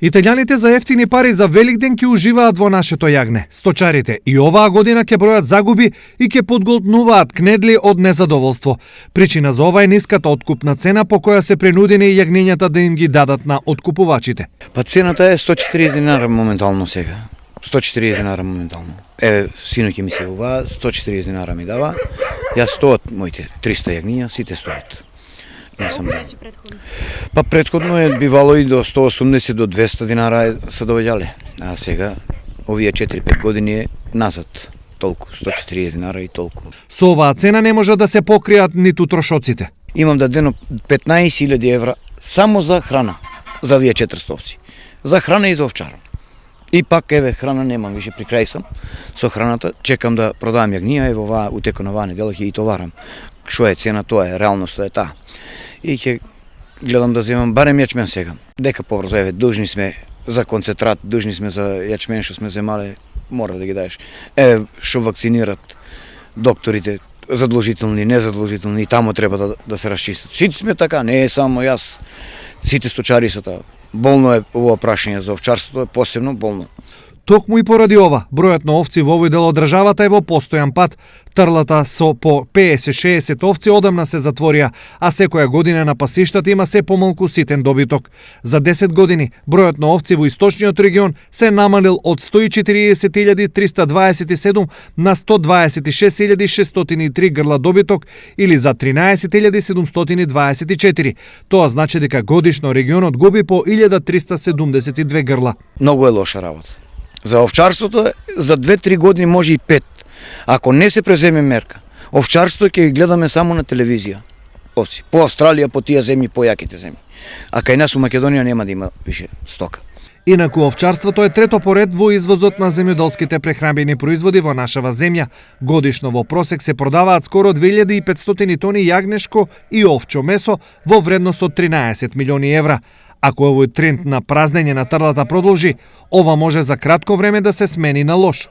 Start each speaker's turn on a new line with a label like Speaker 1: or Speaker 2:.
Speaker 1: Италијаните за ефтини пари за Великден ќе уживаат во нашето јагне. Сточарите и оваа година ќе бројат загуби и ќе подголтнуваат кнедли од незадоволство. Причина за ова е ниската откупна цена по која се принудени јагнињата да им ги дадат на откупувачите.
Speaker 2: Па цената е 140 динара моментално сега. 140 динара моментално. Синоќ ми се ова, 140 динара ми дава. Јас стоат моите 300 јагниња, сите стоат.
Speaker 3: Колку беше претходно?
Speaker 2: Па претходно е бивало и до 180 до 200 динара се довеѓале. А сега овие 4-5 години е назад. Толку 140 динара и толку.
Speaker 1: Со оваа цена не може да се покријат ниту трошоците.
Speaker 2: Имам дадено 15.000 евра само за храна, за овие 400 овци. За храна и за овчар. И пак храна немам више, при крај сам со храната, чекам да продавам јагнија, оваа утеко на оваа недела ќе ги товарам. Што е цена, тоа е, реалноста е таа. И ќе гледам да земам барем јачмен сега. Дека побрзо, должни сме за концентрат, должни сме за јачмен што сме земале, мора да ги даеш. Што вакцинират докторите, задолжителни, незадолжителни, и тамо треба да се расчистат. Сите сме така, не е само јас, сите сточари се така. Болно е ова прашање за овчарството, е посебно болно.
Speaker 1: Токму и поради ова, бројот на овци во овој дел од државата е во постојан пат. Трлата со по 50-60 овци одамна се затворија, а секоја година на пасиштата има се помалку ситен добиток. За 10 години бројот на овци во источниот регион се намалил од 140.327 на 126.603 грла добиток или за 13.724. Тоа значи дека годишно регионот губи по 1.372 грла.
Speaker 2: Многу е лоша работа. За овчарството за 2-3 години може и 5. Ако не се преземе мерка, овчарството ќе ги гледаме само на телевизија. Овци, по Австралија, по тие земји, по јаките земји. А кај нас у Македонија нема да има више стока.
Speaker 1: Инаку овчарството е трето поред во извозот на земјоделските прехранбени производи во нашава земја. Годишно во просек се продаваат скоро 2500 тони јагнешко и овчо месо во вредност од 13 милиони евра. Ако овој тренд на празнење на трлата продолжи, ова може за кратко време да се смени на лошо.